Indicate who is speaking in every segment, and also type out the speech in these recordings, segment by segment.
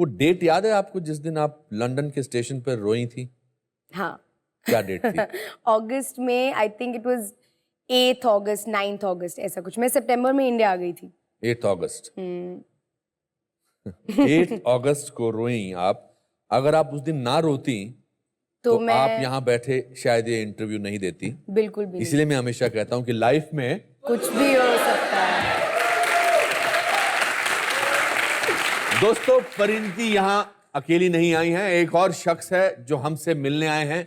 Speaker 1: वो डेट याद है आपको जिस दिन आप लंदन के स्टेशन पर रोई थी?
Speaker 2: हाँ।
Speaker 1: क्या डेट थी?
Speaker 2: अगस्त में, आई थिंक इट वाज 8 अगस्त 9 अगस्त ऐसा कुछ। मैं सितंबर में इंडिया आ गई थी।
Speaker 1: 8 अगस्त। 8 अगस्त को रोई आप। अगर आप उस दिन ना रोती तो
Speaker 2: मैं
Speaker 1: आप यहाँ बैठे शायद ये इंटरव्यू नहीं देती।
Speaker 2: बिल्कुल भी नहीं।
Speaker 1: इसलिए मैं हमेशा कहता हूँ कि लाइफ में
Speaker 2: कुछ भी हो सकता है।
Speaker 1: दोस्तों, परिणीति यहाँ अकेली नहीं आई हैं। एक और शख्स है जो हमसे मिलने आए हैं।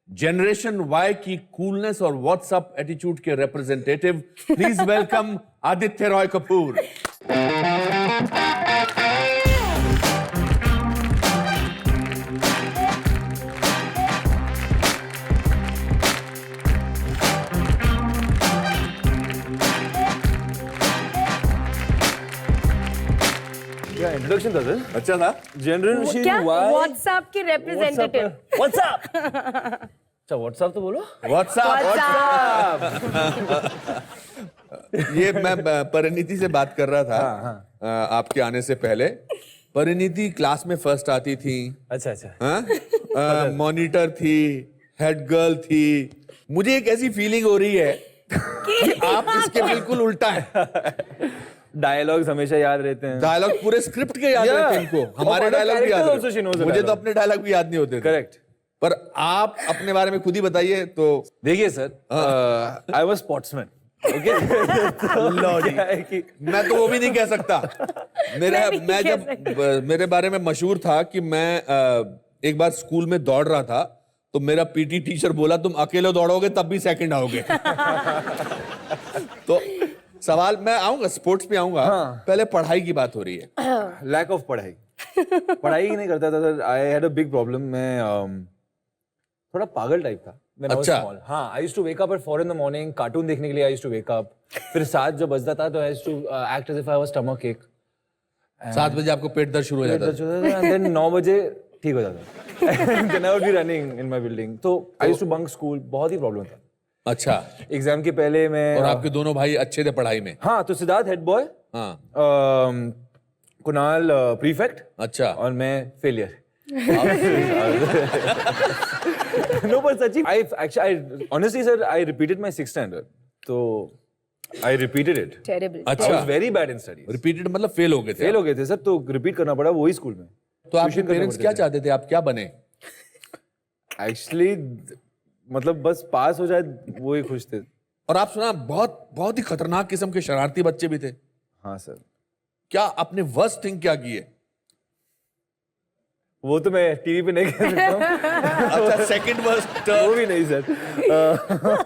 Speaker 1: जनरेशन वाई की कूलनेस और व्हाट्सएप एटीट्यूड के representative, please welcome Aditya Roy Kapoor.
Speaker 3: क्या इंट्रोडक्शन था सर?
Speaker 1: अच्छा था।
Speaker 3: जनरेशन
Speaker 2: क्या
Speaker 3: वाई
Speaker 2: व्हाट्सएप के रिप्रेजेंटेटिव?
Speaker 3: व्हाट्सएप अच्छा व्हाट्सएप तो बोलो।
Speaker 1: व्हाट्सएप। ये मैं परिणीति से बात कर रहा था आपके आने से पहले। परिणीति क्लास में फर्स्ट आती थी।
Speaker 3: अच्छा
Speaker 1: मॉनिटर थी, हेड गर्ल थी। मुझे एक ऐसी फीलिंग हो रही है कि आप इसके बिल्कुल उल्टा है।
Speaker 3: डायलॉग्स हमेशा याद रहते हैं।
Speaker 1: डायलॉग पूरे स्क्रिप्ट के याद रहते हैं इनको। हमारे डायलॉग भी याद रहते हैं। मुझे तो अपने डायलॉग भी याद नहीं होते थे।
Speaker 3: करेक्ट।
Speaker 1: पर आप अपने बारे में खुद ही बताइए। तो
Speaker 3: देखिए sir, I was sportsman. Okay,
Speaker 1: मैं तो वो भी नहीं कह सकता। मैं जब मेरे बारे में मशहूर था कि मैं एक बार स्कूल में दौड़ रहा था तो मेरा पीटी टीचर बोला तुम अकेले दौड़ोगे तब भी सेकंड आओगे। तो सवाल, मैं आऊंगा स्पोर्ट्स पे आऊंगा। पहले पढ़ाई की बात हो रही है।
Speaker 3: लैक ऑफ पढ़ाई ही नहीं करता था sir. I had a big problem. मैं थोड़ा पागल टाइप था।
Speaker 1: अच्छा।
Speaker 3: हाँ, I used to wake up at 4 in the morning, cartoon देखने के लिए I used to wake up. फिर 7 जब बजता था तो I used to act as if I was stomach ache.
Speaker 1: 7 बजे आपको पेट दर्द शुरू हो जाता था।
Speaker 3: एंड देन 9 बजे ठीक हो जाता। Then I would be running in my building. तो I used to bunk school. बहुत ही प्रॉब्लम था।
Speaker 1: अच्छा।
Speaker 3: एग्जाम के पहले मैं
Speaker 1: और आपके दोनों भाई अच्छे थे पढ़ाई में?
Speaker 3: हाँ, तो सिद्धार्थ हेड बॉय,
Speaker 1: हाँ।
Speaker 3: कुणाल प्रीफेक्ट,
Speaker 1: अच्छा।
Speaker 3: और मैं फेलियर। No, but सच्ची I honestly sir I repeated my 6th standard. तो I repeated it.
Speaker 2: Terrible.
Speaker 1: अच्छा।
Speaker 3: I was very bad in studies.
Speaker 1: Repeated मतलब फेल हो गए थे?
Speaker 3: फेल हो गए थे सर, तो रिपीट करना पड़ा वही स्कूल में।
Speaker 1: तो आपके पेरेंट्स क्या चाहते थे, आप क्या बने?
Speaker 3: एक्चुअली मतलब बस पास हो जाए वो ही खुश थे।
Speaker 1: और आप सुना बहुत ही खतरनाक किस्म के शरारती बच्चे भी थे।
Speaker 3: हाँ सर।
Speaker 1: क्या आपने वर्स्ट थिंग क्या की है?
Speaker 3: वो तो मैं टीवी पे नहीं कह सकता हूँ।
Speaker 1: अच्छा, सेकंड वर्स्ट
Speaker 3: वो भी नहीं सर।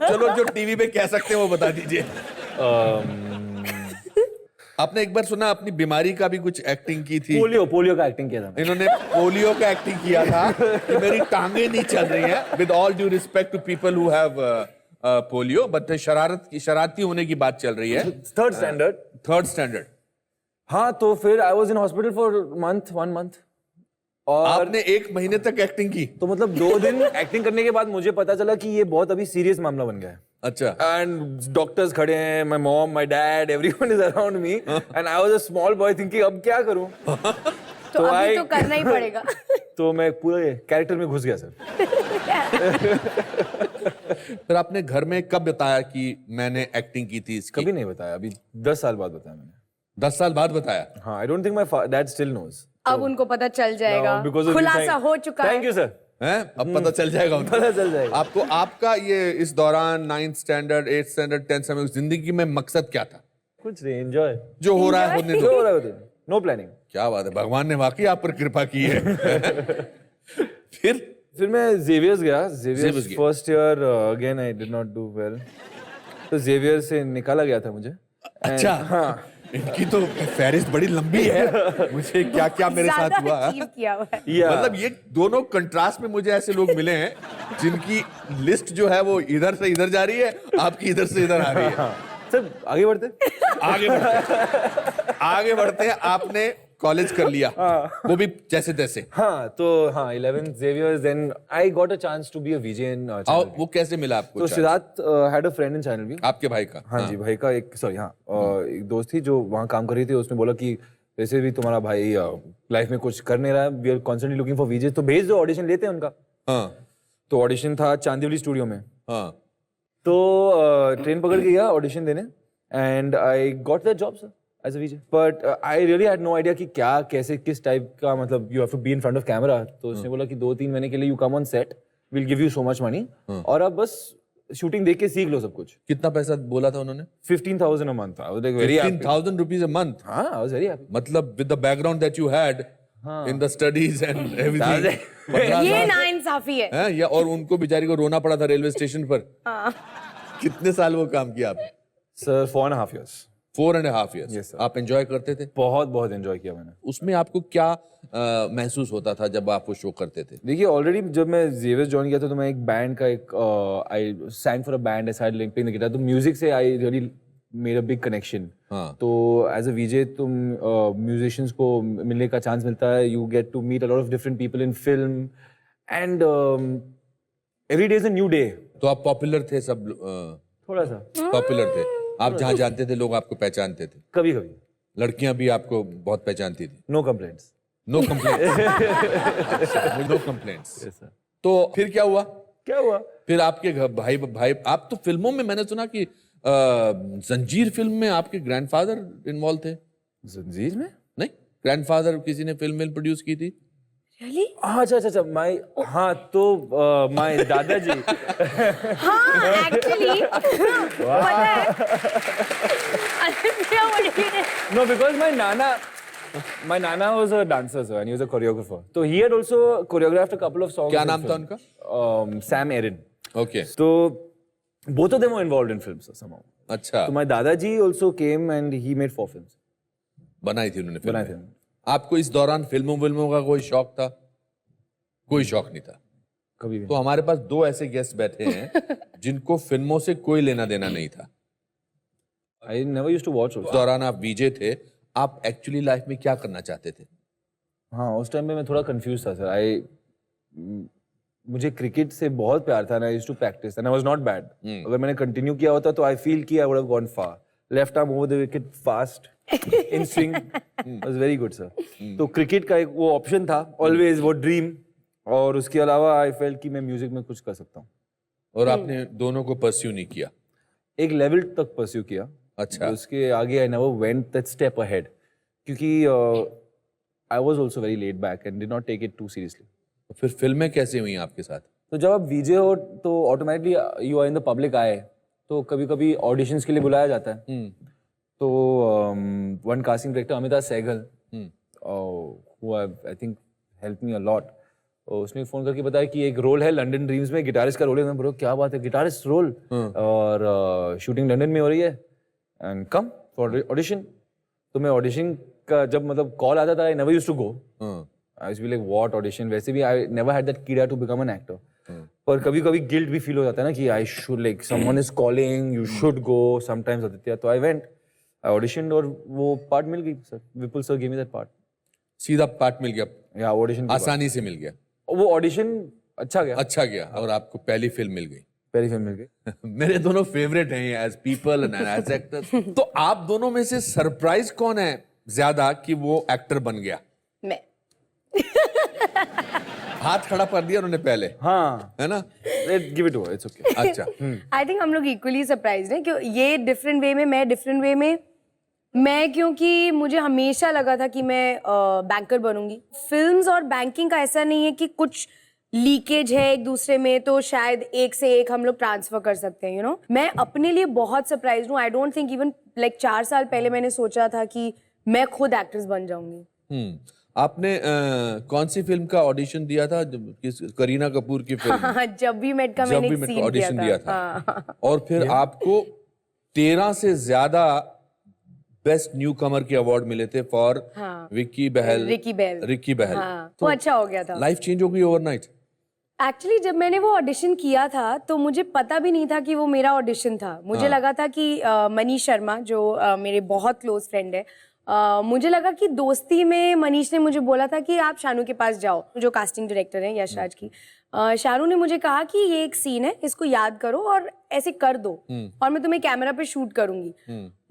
Speaker 1: चलो जो टीवी पे कह सकते हैं वो बता दीजिए। आपने एक बार सुना अपनी बीमारी का भी कुछ एक्टिंग की थी?
Speaker 3: पोलियो का एक्टिंग किया था।
Speaker 1: इन्होंने पोलियो का एक्टिंग किया था कि मेरी टांगे नहीं चल रही हैं। With all due respect to people who have polio, but शरारती होने की बात चल रही है। Third standard.
Speaker 3: हाँ, तो फिर I was in hospital for 1 month। और
Speaker 1: आपने 1 महीने तक एक्टिंग की?
Speaker 3: तो मतलब 2 दिन एक्टिंग करने के बाद मुझे पता चला कि ये बहुत अभी सीरियस मामला बन गया है।
Speaker 1: अच्छा।
Speaker 3: एंड डॉक्टर्स खड़े हैं, my mom, my dad, everyone is around me, and I was a small boy thinking अब क्या करूं।
Speaker 2: तो अभी तो करना ही पड़ेगा।
Speaker 3: तो मैं पूरे कैरेक्टर में घुस गया सर।
Speaker 1: फिर आपने घर में कब बताया कि मैंने एक्टिंग की थी इसकी?
Speaker 3: कभी नहीं बताया, अभी 10 साल बाद बताया मैंने।
Speaker 1: 10 साल बाद बताया?
Speaker 3: हाँ, I don't think my dad still knows.
Speaker 2: अब उनको पता चल जाएगा, खुलासा हो चुका है।
Speaker 3: Thank you sir.
Speaker 1: हैं? अब पता चल जाएगा उनको।
Speaker 3: पता चल जाएगा
Speaker 1: आपको। आपका ये इस दौरान 9th standard, 8th standard, 10th standard जिंदगी में मकसद क्या था?
Speaker 3: कुछ नहीं, एंजॉय
Speaker 1: जो हो रहा है होने
Speaker 3: जो
Speaker 1: दो।
Speaker 3: हो रहा है, नो प्लानिंग।
Speaker 1: क्या बात है, भगवान ने वाकई आप पर कृपा की है। फिर
Speaker 3: मैं जेवियर्स गया। Xavier's first year again I did not do well. तो जेवियर से निकाला गया था मुझे।
Speaker 1: अच्छा। हाँ, इनकी तो फहरिस्त बड़ी लंबी है। मुझे क्या क्या मेरे साथ हुआ। मतलब ये दोनों कंट्रास्ट में मुझे ऐसे लोग मिले हैं जिनकी लिस्ट जो है वो इधर से इधर जा रही है, आपकी इधर से इधर आ रही है।
Speaker 3: सर आगे बढ़ते हैं। आपने कॉलेज कर लिया, वो भी जैसे तैसे। हाँ, तो हाँ 11th Xavier's, then I got a chance to be a VJ in Channel V।
Speaker 1: वो कैसे मिला आपको?
Speaker 3: तो Siddharth had a friend in Channel V।
Speaker 1: आपके भाई का?
Speaker 3: हाँ जी, भाई का एक एक दोस्त थी जो वहाँ काम कर रही थी। उसने बोला कि वैसे भी तुम्हारा भाई लाइफ में कुछ कर नहीं रहा है, we are constantly looking for VJ, तो भेज दो, ऑडिशन लेते हैं उनका।
Speaker 1: हाँ
Speaker 3: तो ऑडिशन था चांदीवली स्टूडियो में।
Speaker 1: हाँ
Speaker 3: तो ट्रेन पकड़ के गया ऑडिशन देने and I got that job sir as a VJ, but I really had no idea कि क्या कैसे किस टाइप का, मतलब you have to be in front of camera. तो उसने बोला कि 2-3 महीने के लिए you come on set, will give you so much money, और अब बस शूटिंग देख के सीख लो सब कुछ।
Speaker 1: कितना पैसा बोला था उन्होंने?
Speaker 3: 15,000 a month. I was like very happy.
Speaker 1: 15,000 rupees a month?
Speaker 3: हाँ, I was very happy.
Speaker 1: मतलब with the background that you had in the studies and everything.
Speaker 2: ये नाइंसाफी है।
Speaker 1: हैं या, और उनको बेचारी को रोना पड़ा था रेलवे स्टेशन पर। कितने साल वो काम किया आपने?
Speaker 3: Sir, 4.5 years.
Speaker 1: 4.5 years.
Speaker 3: Yes, sir.
Speaker 1: आप एंजॉय करते थे?
Speaker 3: बहुत एंजॉय किया मैंने।
Speaker 1: उसमें आपको क्या महसूस होता था जब आप वो शो करते थे?
Speaker 3: देखिए ऑलरेडी जब मैं जेवियर्स ज्वाइन किया था तो मैं एक बैंड का आई sang for a band, I started playing the guitar, तो म्यूजिक से I really made a big connection. तो एज अ वीजे तुम म्यूजिशियंस को मिलने का चांस मिलता है, you get to meet a lot of different people in film and every day is a new day.
Speaker 1: तो आप पॉपुलर थे सब?
Speaker 3: थोड़ा सा
Speaker 1: पॉपुलर थे आप, जहाँ जाते थे लोग आपको पहचानते थे?
Speaker 3: कभी कभी
Speaker 1: लड़कियां भी आपको बहुत पहचानती थी?
Speaker 3: No complaints.
Speaker 1: No complaints. No complaints. तो फिर क्या हुआ? फिर आपके भाई भाई आप तो फिल्मों में, मैंने सुना कि जंजीर फिल्म में आपके ग्रैंडफादर इन्वॉल्व थे।
Speaker 3: जंजीर में?
Speaker 1: नहीं, ग्रैंडफादर किसी ने फिल्म प्रोड्यूस की थी।
Speaker 2: Really?
Speaker 3: अच्छा माय, हाँ तो माय दादाजी।
Speaker 2: हाँ एक्चुअली पता है।
Speaker 3: No, because my nana was a dancer, sir, and he was a choreographer. So he had also choreographed a couple of songs.
Speaker 1: क्या नाम था उनका?
Speaker 3: Sam Aaron.
Speaker 1: Okay.
Speaker 3: So both of them were involved in films somehow.
Speaker 1: अच्छा।
Speaker 3: So my dadaji also came and he made 4 films.
Speaker 1: बनाई थी उन्होंने
Speaker 3: बनाई
Speaker 1: फिल्में?
Speaker 3: थी।
Speaker 1: आपको इस दौरान फिल्मों का कोई शौक था? कोई शौक नहीं था?
Speaker 3: कभी भी।
Speaker 1: तो हमारे पास 2 ऐसे गेस्ट बैठे हैं जिनको फिल्मों से कोई लेना देना नहीं था।
Speaker 3: I never used to watch also.
Speaker 1: उस दौरान आप वीजे थे, आप एक्चुअली लाइफ में क्या करना चाहते थे?
Speaker 3: हाँ उस टाइम पे मैं थोड़ा कंफ्यूज था सर। मुझे क्रिकेट से बहुत प्यार था, I used to practice and I was not bad. अगर मैंने कंटिन्यू किया होता तो आई फील कि I would have gone far. Left arm over the wicket fast in swing, was very good sir. तो क्रिकेट का एक वो ऑप्शन था ऑलवेज, वो ड्रीम, और उसके अलावा आई फेल्ट कि मैं म्यूजिक में कुछ कर सकता हूँ।
Speaker 1: और आपने दोनों को परस्यू नहीं किया?
Speaker 3: एक लेवल तक परस्यू किया।
Speaker 1: अच्छा।
Speaker 3: उसके आगे I never went that step ahead, क्योंकि I was also very laid back and did not take it too seriously.
Speaker 1: फिर फिल्में कैसे हुई आपके साथ?
Speaker 3: तो जब आप वीजे हो तो automatically you are in the public eye, तो कभी कभी ऑडिशंस के लिए बुलाया जाता है। तो one casting director Amitabh Sehgal, who I think help me a lot, उसने फ़ोन करके बताया कि एक रोल है लंदन ड्रीम्स में, गिटारिस्ट का रोल है। मैं बोला क्या बात है, गिटारिस्ट रोल, और शूटिंग लंदन में हो रही है एंड कम फॉर ऑडिशन। तो मैं ऑडिशन का जब मतलब कॉल आता था, I never used to go. I was like what audition, वैसे भी आई नेवर हैड दैट कीड़ा टू बिकम एन एक्टर। पर कभी कभी गिल्ट भी फील हो जाता है ना कि I should, like someone is calling, you should go sometimes Aditya. तो आई वेंट, आई ऑडिशनड और वो पार्ट मिल गई sir. Vipul sir give me that part.
Speaker 1: सीधा पार्ट मिल गया?
Speaker 3: या ऑडिशन
Speaker 1: आसानी से मिल गया?
Speaker 3: वो ऑडिशन अच्छा गया और
Speaker 1: आपको पहली फिल्म मिल गई?
Speaker 3: पहली फिल्म मिल गई।
Speaker 1: मेरे दोनों फेवरेट हैं as people and as actors. तो आप दोनों में से सरप्राइज कौन है ज्यादा कि वो एक्टर बन गया?
Speaker 2: मैं।
Speaker 1: हाथ खड़ा कर दिया उन्होंने पहले।
Speaker 3: हाँ
Speaker 1: है ना?
Speaker 3: Give it over, it's okay.
Speaker 1: अच्छा।
Speaker 2: आई थिंक हम लोग इक्वली सरप्राइज्ड हैं, क्यों ये डिफरेंट वे में, मैं डिफरेंट वे में। मैं क्योंकि मुझे हमेशा लगा था कि मैं बैंकर बनूंगी। फिल्म्स और बैंकिंग का ऐसा नहीं है कि कुछ लीकेज है एक दूसरे में तो शायद एक से एक हम लोग ट्रांसफर कर सकते हैं, यू नो। मैं अपने लिए बहुत सरप्राइज हूँ। आई डोंट थिंक इवन लाइक 4 साल पहले मैंने सोचा था कि मैं खुद एक्ट्रेस बन जाऊंगी।
Speaker 1: आपने कौन सी फिल्म का ऑडिशन दिया था? करीना कपूर की फिल्म
Speaker 2: हाँ, जब भी मेट का मैंने एक सीन
Speaker 1: ऑडिशन दिया था।
Speaker 2: हाँ।
Speaker 1: और फिर आपको 13 से ज्यादा बेस्ट न्यू कमर के अवार्ड मिले थे फॉर रिकी बहल।
Speaker 2: हाँ, वो अच्छा हो गया था।
Speaker 1: लाइफ चेंज हो गई ओवरनाइट?
Speaker 2: एक्चुअली जब मैंने वो ऑडिशन किया था तो मुझे पता भी नहीं था कि वो मेरा ऑडिशन था। मुझे लगा था कि मनीष शर्मा जो मेरे बहुत क्लोज फ्रेंड है, मुझे लगा कि दोस्ती में मनीष ने मुझे बोला था कि आप शानू के पास जाओ, जो कास्टिंग डायरेक्टर हैं यश राज की। शानू ने मुझे कहा कि ये एक सीन है, इसको याद करो और ऐसे कर दो और मैं तुम्हें कैमरा पे शूट करूंगी।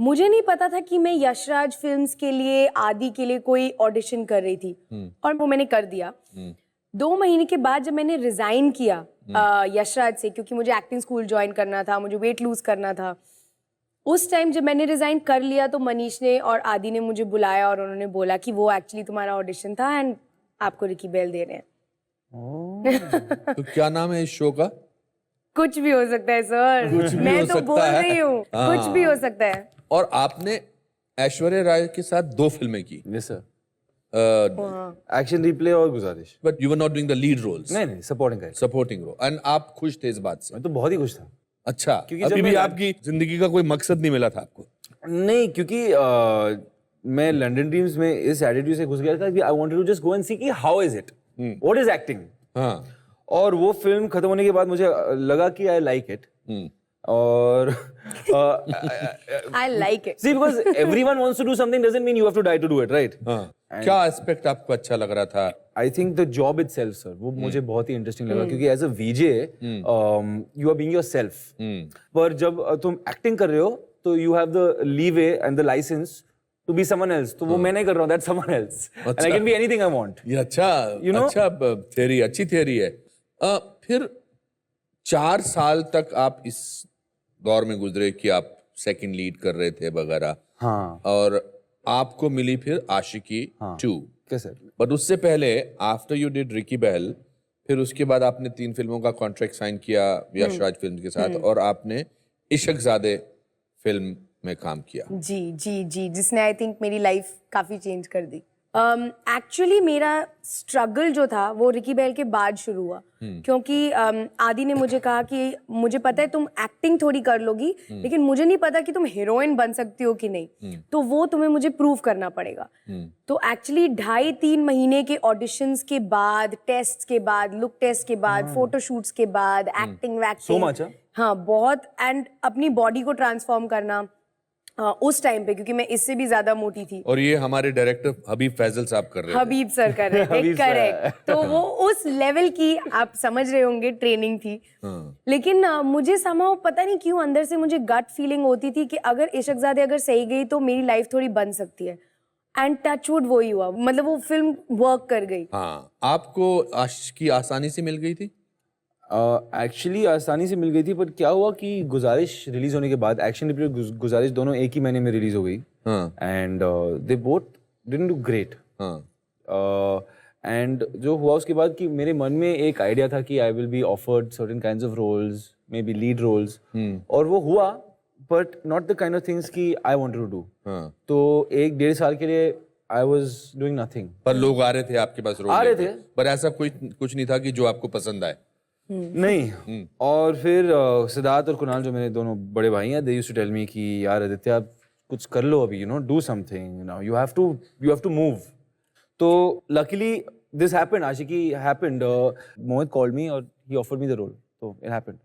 Speaker 2: मुझे नहीं पता था कि मैं यशराज फिल्म्स के लिए, आदि के लिए कोई ऑडिशन कर रही थी और वो मैंने कर दिया। 2 महीने के बाद जब मैंने रिजाइन किया यशराज से, क्योंकि मुझे एक्टिंग स्कूल ज्वाइन करना था, मुझे वेट लूज करना था, उस टाइम जब मैंने रिजाइन कर लिया तो मनीष ने और आदि ने मुझे बुलाया और उन्होंने बोला कि वो एक्चुअली तुम्हारा ऑडिशन था एंड आपको रिकी बेल दे रहे हैं।
Speaker 1: तो क्या नाम है इस शो का?
Speaker 2: कुछ भी हो सकता है सर,
Speaker 1: कुछ भी
Speaker 2: मैं
Speaker 1: हो
Speaker 2: तो
Speaker 1: सकता
Speaker 2: बोल
Speaker 1: है।
Speaker 2: रही हूँ, कुछ भी हो सकता है।
Speaker 1: और आपने ऐश्वर्या राय के साथ 2 फिल्में की,
Speaker 3: यस सर, एक्शन रिप्ले और Guzaarish.
Speaker 1: But you were not doing the lead roles,
Speaker 3: नहीं, सपोर्टिंग का।
Speaker 1: Supporting role. एंड आप खुश थे इस बात से?
Speaker 3: मैं तो बहुत ही खुश था।
Speaker 1: अच्छा,
Speaker 3: क्योंकि
Speaker 1: अभी
Speaker 3: जब
Speaker 1: भी
Speaker 3: मैं-
Speaker 1: आपकी जिंदगी का कोई मकसद नहीं मिला था आपको?
Speaker 3: नहीं, क्योंकि मैं लंदन ड्रीम्स में इस एटीट्यूड से घुस गया था कि I wanted to just go and see कि how is it, what is acting.
Speaker 1: हाँ।
Speaker 3: और वो फिल्म खत्म होने के बाद मुझे लगा कि आई लाइक इट। और
Speaker 2: I like it.
Speaker 3: see, because everyone wants to do something doesn't mean you have to die to do it, right?
Speaker 1: हाँ। क्या एस्पेक्ट आपको अच्छा लग रहा था?
Speaker 3: I think the job itself, sir, वो मुझे बहुत ही इंटरेस्टिंग लगा, क्योंकि as a VJ you are being yourself. पर जब तुम एक्टिंग कर रहे हो तो you have the leeway and the license to be someone else. तो वो मैं नहीं कर रहा हूँ, that's someone else. And I can be anything I want.
Speaker 1: ये अच्छा,
Speaker 3: You know?
Speaker 1: अच्छा थ्योरी, अच्छी थ्योरी है। फिर 4 साल तक आप इस दौर में गुजरे कि आप सेकंड लीड कर रहे थे वगैरह।
Speaker 3: हाँ।
Speaker 1: और आपको मिली फिर आशिकी 2।
Speaker 3: कैसे?
Speaker 1: बट उससे पहले आफ्टर यू डिड रिकी बहल, फिर उसके बाद आपने 3 फिल्मों का कॉन्ट्रैक्ट साइन किया यशराज फिल्म के साथ, और आपने इश्कज़ादे फिल्म में काम किया।
Speaker 2: जी जी जी, जिसने आई थिंक मेरी लाइफ काफी चेंज कर दी। एक्चुअली मेरा स्ट्रगल जो था वो रिकी बहल के बाद शुरू हुआ, क्योंकि आदि ने मुझे कहा कि मुझे पता है तुम एक्टिंग थोड़ी कर लोगी, लेकिन मुझे नहीं पता कि तुम हीरोइन बन सकती हो कि नहीं, तो वो तुम्हें मुझे प्रूव करना पड़ेगा। तो एक्चुअली 2.5-3 महीने के ऑडिशंस के बाद, टेस्ट के बाद, लुक टेस्ट के बाद, फोटोशूट्स के बाद, एक्टिंग
Speaker 3: So much,
Speaker 2: हाँ बहुत, एंड अपनी बॉडी को ट्रांसफॉर्म करना उस टाइम पे, क्योंकि मैं इससे भी ज्यादा मोटी थी।
Speaker 1: और ये हमारे डायरेक्टर हबीब फैजल साहब कर रहे हैं।
Speaker 2: हबीब सर कर रहे थे,
Speaker 3: हबीब सर।
Speaker 2: करेक्ट। तो वो उस लेवल की, आप समझ रहे होंगे, ट्रेनिंग थी। लेकिन मुझे somehow पता नहीं क्यों अंदर से मुझे गट फीलिंग होती थी कि अगर इश्कज़ादे अगर सही गई तो मेरी लाइफ थोड़ी बन सकती है, एंड टचवुड वही हुआ, मतलब वो फिल्म वर्क कर गई।
Speaker 1: हाँ, आपको आशिकी आसानी से मिल गई थी?
Speaker 3: एक्चुअली आसानी से मिल गई थी, पर क्या हुआ कि गुजारिश रिलीज होने के बाद, एक्शन रिप्ले गुजारिश दोनों एक ही महीने में रिलीज हो गई, and they both didn't do great. And जो हुआ उसके बाद कि मेरे मन में एक आइडिया था कि I will be offered certain kinds of roles, maybe lead roles, और वो हुआ, but not the kind of things कि आई वांटेड टू डू। तो 1-1.5 साल के लिए आई वाज डूइंग नथिंग।
Speaker 1: पर लोग आ रहे थे आपके पास रोल
Speaker 3: आ रहे
Speaker 1: लेके?
Speaker 3: थे।
Speaker 1: पर ऐसा कुछ नहीं था कि जो आपको पसंद आए?
Speaker 3: नहीं। और फिर सिद्धार्थ और कुणाल, जो मेरे दोनों बड़े भाई हैं, they used to tell me कि यार आदित्य, आप कुछ कर लो अभी, you know, do something, you know, you have to move. तो luckily this happened, Aashiqui happened, Mohit called me और he offered me the role, तो इट हैपेंड।